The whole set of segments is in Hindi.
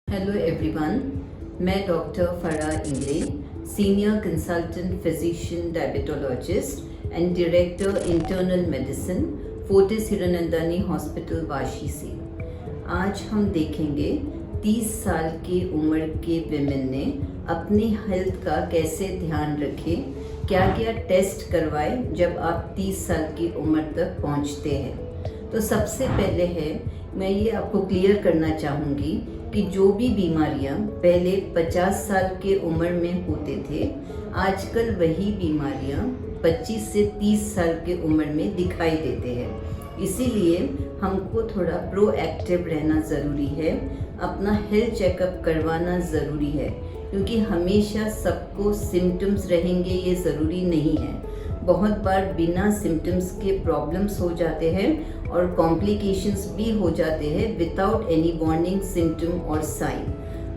हेलो एवरीवन, मैं डॉक्टर फरा Ingle, senior consultant physician diabetologist and director internal medicine, Fortis Hiranandani hospital Vashi से। आज हम देखेंगे 30 साल की उम्र के विमेन ने अपनी हेल्थ का कैसे ध्यान रखें, क्या क्या टेस्ट करवाएं जब आप 30 साल की उम्र तक पहुंचते हैं। तो सबसे पहले है, मैं ये आपको क्लियर करना चाहूँगी कि जो भी बीमारियां पहले 50 साल के उम्र में होते थे, आजकल वही बीमारियां 25 से 30 साल के उम्र में दिखाई देते हैं। इसीलिए हमको थोड़ा प्रोएक्टिव रहना ज़रूरी है, अपना हेल्थ चेकअप करवाना ज़रूरी है, क्योंकि हमेशा सबको सिम्टम्स रहेंगे ये ज़रूरी नहीं है। बहुत बार बिना सिम्टम्स के प्रॉब्लम्स हो जाते हैं और कॉम्प्लिकेशंस भी हो जाते हैं विदाउट एनी वार्निंग सिम्टम और साइन।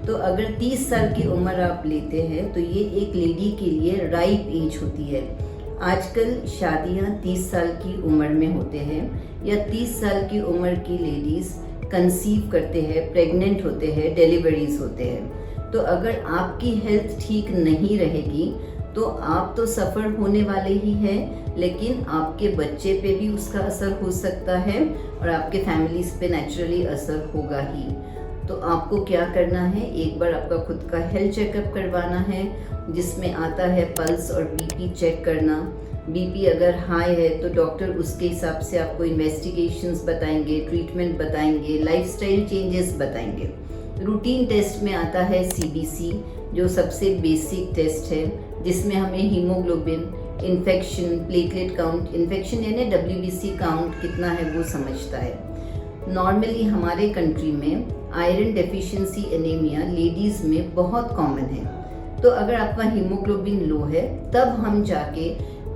तो अगर 30 साल की उम्र आप लेते हैं तो ये एक लेडी के लिए राइप एज होती है। आजकल शादियां 30 साल की उम्र में होते हैं या 30 साल की उम्र की लेडीज़ कंसीव करते हैं, प्रेग्नेंट होते हैं, डिलीवरीज होते हैं। तो अगर आपकी हेल्थ ठीक नहीं रहेगी तो आप तो सफ़र होने वाले ही हैं, लेकिन आपके बच्चे पे भी उसका असर हो सकता है और आपके फैमिलीज पे नेचुरली असर होगा ही। तो आपको क्या करना है, एक बार आपका खुद का हेल्थ चेकअप करवाना है, जिसमें आता है पल्स और बीपी चेक करना। बीपी अगर हाई है तो डॉक्टर उसके हिसाब से आपको इन्वेस्टिगेशंस बताएंगे, ट्रीटमेंट बताएंगे, लाइफस्टाइल चेंजेस बताएंगे। रूटीन टेस्ट में आता है सीबीसी, जो सबसे बेसिक टेस्ट है, जिसमें हमें haemoglobin, infection, platelet count, infection यानी डब्ल्यूबीसी काउंट कितना है वो समझता है। नॉर्मली हमारे कंट्री में आयरन डेफिशिएंसी एनीमिया लेडीज़ में बहुत कॉमन है। तो अगर आपका हीमोग्लोबिन लो है तब हम जाके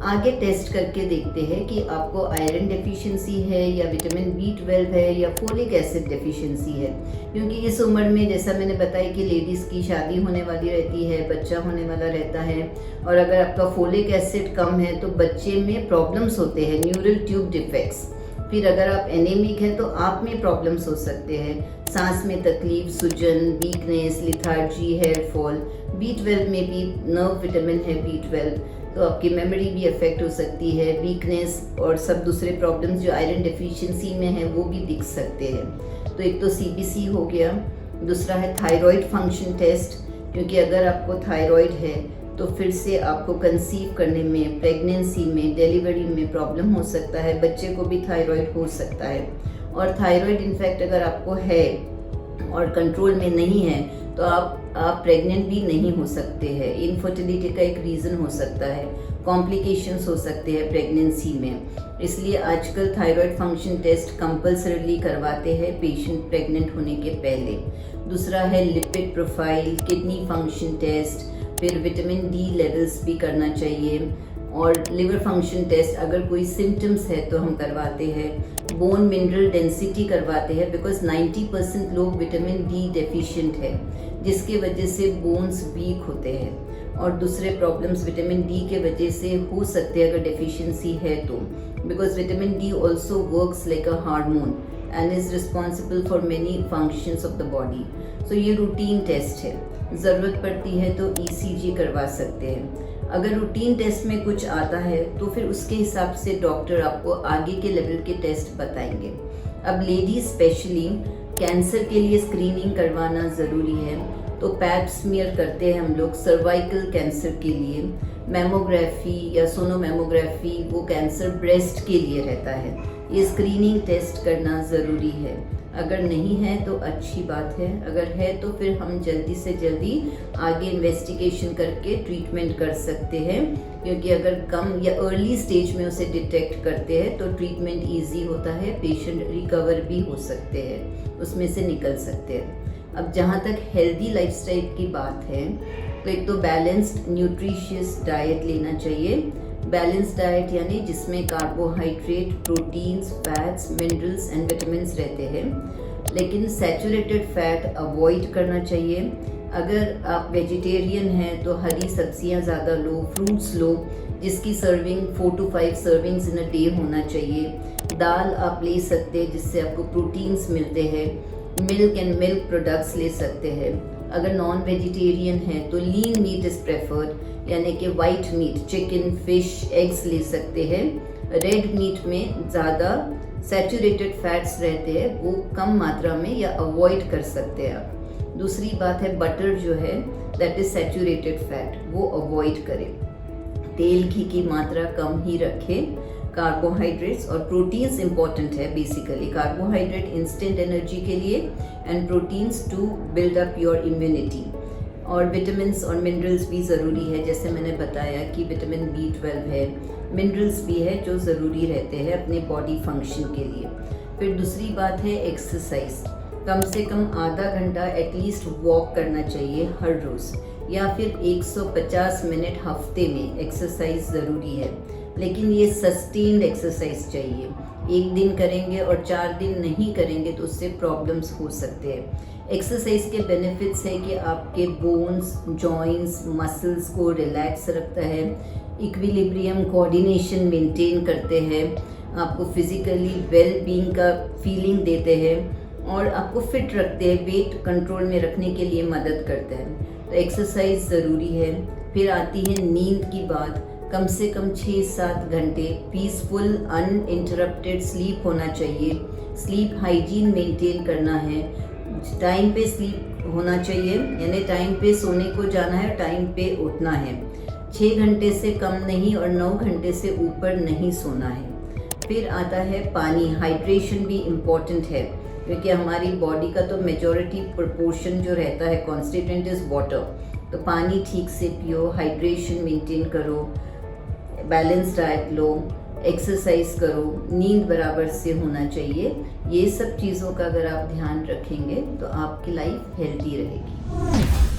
आगे टेस्ट करके देखते हैं कि आपको आयरन डेफिशिएंसी है या विटामिन B12 है या फोलिक एसिड डेफिशिएंसी है। क्योंकि इस उम्र में, जैसा मैंने बताया, कि लेडीज़ की शादी होने वाली रहती है, बच्चा होने वाला रहता है, और अगर आपका फोलिक एसिड कम है तो बच्चे में प्रॉब्लम्स होते हैं, न्यूरल ट्यूब डिफेक्ट्स। फिर अगर आप एनीमिक हैं तो आप में प्रॉब्लम्स हो सकते हैं, सांस में तकलीफ, सूजन, weakness, lethargy, hair fall. B12 में भी नर्व विटामिन है B12, तो आपकी मेमोरी भी अफेक्ट हो सकती है, वीकनेस और सब दूसरे प्रॉब्लम्स जो आयरन डेफिशिएंसी में है वो भी दिख सकते हैं। तो एक तो सीबीसी हो गया, दूसरा है थायराइड फंक्शन टेस्ट, क्योंकि अगर आपको थायराइड है तो फिर से आपको कंसीव करने में, प्रेगनेंसी में, डिलीवरी में प्रॉब्लम हो सकता है, बच्चे को भी थायराइड हो सकता है। और थायराइड इनफैक्ट अगर आपको है और कंट्रोल में नहीं है तो आप प्रेग्नेंट भी नहीं हो सकते हैं। इनफर्टिलिटी का एक रीज़न हो सकता है, कॉम्प्लिकेशंस हो सकते हैं प्रेगनेंसी में। इसलिए आजकल थायराइड फंक्शन टेस्ट कंपल्सरीली करवाते हैं पेशेंट प्रेग्नेंट होने के पहले। दूसरा है lipid profile, kidney function test, फिर विटामिन D लेवल्स भी करना चाहिए, और लिवर फंक्शन टेस्ट अगर कोई सिम्टम्स है तो हम करवाते हैं। बोन मिनरल डेंसिटी करवाते हैं, बिकॉज 90% लोग विटामिन D डेफिशिएंट है, जिसके वजह से बोन्स वीक होते हैं और दूसरे प्रॉब्लम्स विटामिन D के वजह से हो सकते हैं अगर डेफिशिएंसी है तो। Because vitamin D also works like a hormone and is responsible for many functions of the body. So ये रूटीन टेस्ट है, ज़रूरत पड़ती है तो ECG करवा सकते हैं। अगर रूटीन टेस्ट में कुछ आता है तो फिर उसके हिसाब से डॉक्टर आपको आगे के लेवल के टेस्ट बताएंगे। अब लेडीज स्पेशली कैंसर के लिए स्क्रीनिंग करवाना ज़रूरी है, तो पैप स्मीयर करते हैं हम लोग सर्वाइकल कैंसर के लिए। मैमोग्राफी या सोनोमेमोग्राफी वो कैंसर ब्रेस्ट के लिए रहता है, ये स्क्रीनिंग टेस्ट करना ज़रूरी है। अगर नहीं है तो अच्छी बात है, अगर है तो फिर हम जल्दी से जल्दी आगे इन्वेस्टिगेशन करके ट्रीटमेंट कर सकते हैं, क्योंकि अगर कम या अर्ली स्टेज में उसे डिटेक्ट करते हैं तो ट्रीटमेंट इजी होता है, पेशेंट रिकवर भी हो सकते हैं, उसमें से निकल सकते हैं। अब जहाँ तक हेल्दी लाइफस्टाइल की बात है तो एक तो बैलेंस्ड न्यूट्रिशियस डाइट लेना चाहिए। बैलेंस डाइट यानी जिसमें carbohydrate, proteins, fats, minerals and vitamins रहते हैं, लेकिन सैचुरेटेड फैट अवॉइड करना चाहिए। अगर आप वेजिटेरियन हैं तो हरी सब्जियां ज़्यादा लो, फ्रूट्स लो, जिसकी serving 4 to 5 servings in a day होना चाहिए। दाल आप ले सकते हैं जिससे आपको प्रोटीन्स मिलते हैं। मिल्क एंड मिल्क प्रोडक्ट्स ले सकते हैं। अगर नॉन वेजिटेरियन है तो लीन मीट इज़ प्रेफर्ड, यानी कि white meet, chicken, fish, eggs ले सकते हैं। रेड मीट में ज़्यादा सैचुरेटेड फैट्स रहते हैं, वो कम मात्रा में या अवॉइड कर सकते हैं आप। दूसरी बात है बटर जो है दैट इज़ सैचुरेटेड फैट, वो अवॉइड करें। तेल घी की मात्रा कम ही रखें। कार्बोहाइड्रेट्स और प्रोटीन्स इंपॉर्टेंट है। बेसिकली कार्बोहाइड्रेट इंस्टेंट एनर्जी के लिए and proteins to build up your immunity. और विटामिन्स और मिनरल्स भी ज़रूरी है, जैसे मैंने बताया कि विटामिन B12 है, मिनरल्स भी है जो ज़रूरी रहते हैं अपने बॉडी फंक्शन के लिए। फिर दूसरी बात है एक्सरसाइज। कम से कम आधा घंटा एटलीस्ट वॉक करना चाहिए हर रोज़, या फिर 150 मिनट हफ्ते में एक्सरसाइज ज़रूरी है। लेकिन ये सस्टेन्ड एक्सरसाइज चाहिए। एक दिन करेंगे और 4 दिन नहीं करेंगे तो उससे प्रॉब्लम्स हो सकते हैं। एक्सरसाइज के बेनिफिट्स है कि आपके बोन्स, जॉइंट्स, मसल्स को रिलैक्स रखता है, इक्विलिब्रियम, कोऑर्डिनेशन मेंटेन करते हैं, आपको फिजिकली वेल बीइंग का फीलिंग देते हैं और आपको फिट रखते हैं, वेट कंट्रोल में रखने के लिए मदद करते हैं। तो एक्सरसाइज ज़रूरी है। फिर आती है नींद की बात। कम से कम 6-7 घंटे पीसफुल अनइंटरप्टेड स्लीप होना चाहिए। स्लीप हाइजीन मेंटेन करना है, टाइम पे स्लीप होना चाहिए, यानी टाइम पे सोने को जाना है, टाइम पे उठना है। 6 घंटे से कम नहीं और 9 घंटे से ऊपर नहीं सोना है। फिर आता है पानी। हाइड्रेशन भी इम्पॉर्टेंट है क्योंकि हमारी बॉडी का तो मेजॉरिटी प्रोपोर्शन जो रहता है कॉन्स्टिट्यूएंट इज़ वाटर। तो पानी ठीक से पियो, हाइड्रेशन मेंटेन करो, बैलेंस डाइट लो, एक्सरसाइज करो, नींद बराबर से होना चाहिए। ये सब चीज़ों का अगर आप ध्यान रखेंगे तो आपकी लाइफ हेल्दी रहेगी।